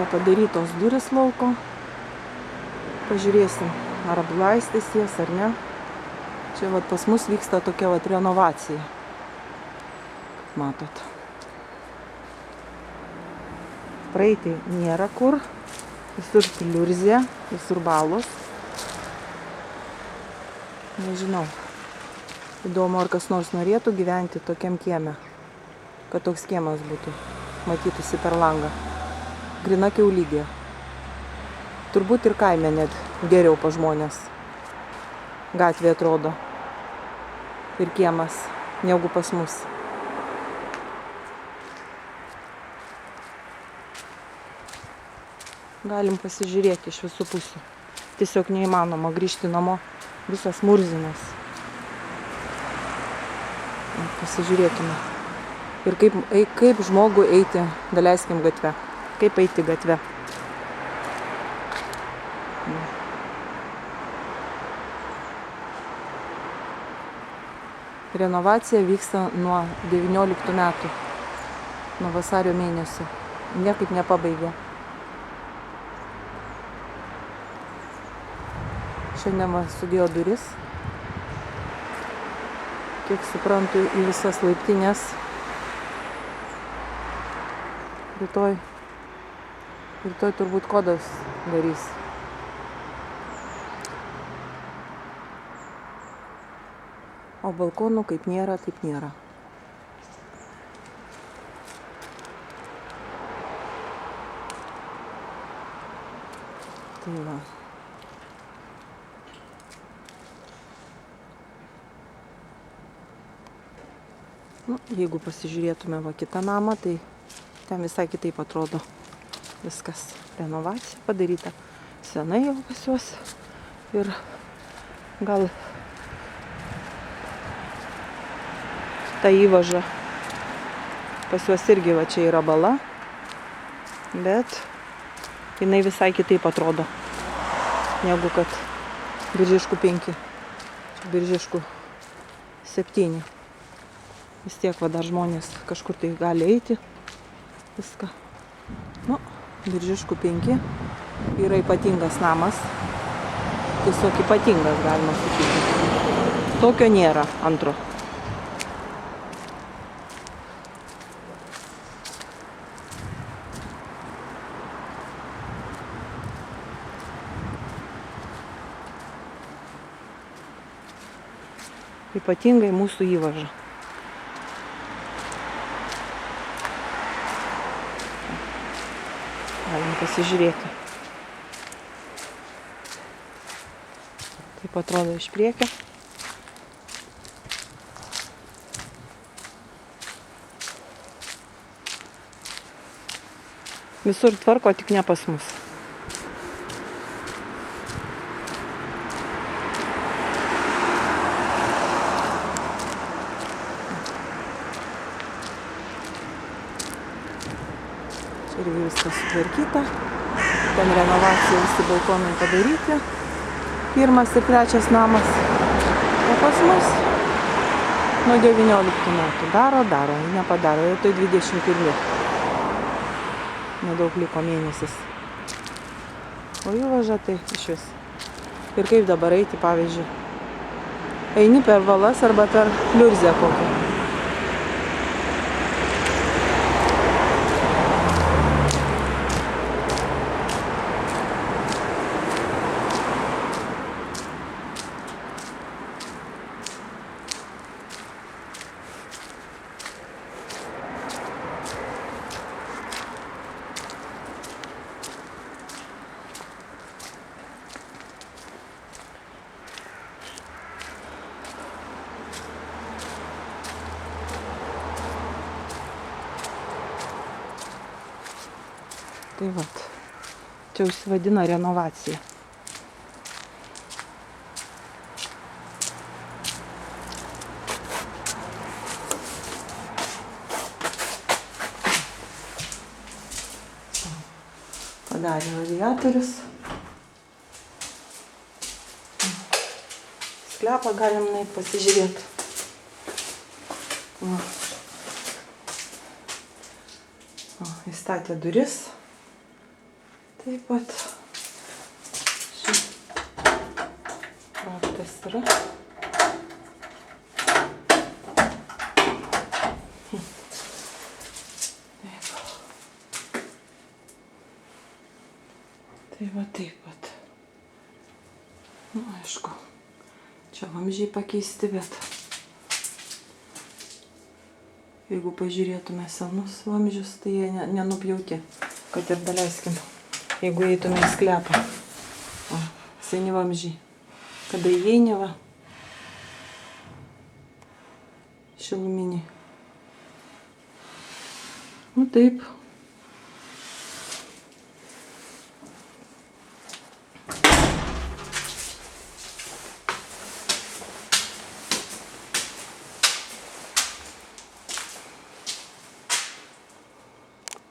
nepadarytos duris lauko. Pažiūrėsim, ar apglaistys jas ar ne. Čia vat pas mus vyksta tokia vat renovacija. Matot. Praeiti nėra kur. Visur pliurzė, visur balos. Nežinau. Įdomu, ar kas nors norėtų gyventi tokiam kieme. Kad toks kiemas būtų. Matytųsi per langą. Grina kiaulygė. Turbūt ir kaime net geriau pa žmonės. Gatvė atrodo. Ir kiemas, negu pas mus. Galim pasižiūrėti iš visų pusių. Tiesiog neįmanoma grįžti namo. Visas murzinas. Pasižiūrėkime. Ir kaip žmogui eiti, daleiskim gatve. Kaip eiti gatve. Renovacija vyksta nuo 19 metų. Nuo vasario mėnesio. Niekaip nepabaigė. Šiandien sudėjo duris. Kiek suprantu, į visas laiptinės. Rytoj turbūt kodas darys. O balkonų kaip nėra, taip nėra. Tai va. Jeigu pasižiūrėtume va kitą namą, tai ten visai kitaip atrodo viskas. Renovacija padaryta senai jau pas juos. Ir gal ta įvaža pas juos irgi va čia yra bala. Bet jinai visai kitaip atrodo. Negu kad Biržiškų 5. Biržiškų 7. Vis tiek va dar žmonės kažkur tai gali eiti. Viską. Biržiškų 5 yra ypatingas namas. Tiesiog ypatingas, galima sakyti. Tokio nėra antro. Ypatingai mūsų įvaža. Galim pasižiūrėti. Taip atrodo iš priekio. Visur tvarko, tik ne pas mus. Irgi viskas sutvarkyta. Ten renovacija, visi balkonai padaryti. 1. ir 3. namas. O pas mus nuo 19 metų. Daro, nepadaro. Ir tai 21. Nedaug liko mėnesis. O įvaža tai iš vis. Ir kaip dabar eiti, pavyzdžiui. Eini per valas arba per pliurzę kokią. Tai vat, čia užsivadina renovacija. Padarė radiatorius. Sklepą galim nueit pasižiūrėti. Įstatė duris. Taip pat šis raktas yra. Tai va taip pat. Nu, aišku, čia vamzdžiai pakeisti, bet jeigu pažiūrėtume senus vamzdžius, tai jie nenupjauti. Kad ir daleiskim, jeigu eitume į sklepą. O, seni vamzdžiai. Kada įeini va, šiluminiai. Nu taip.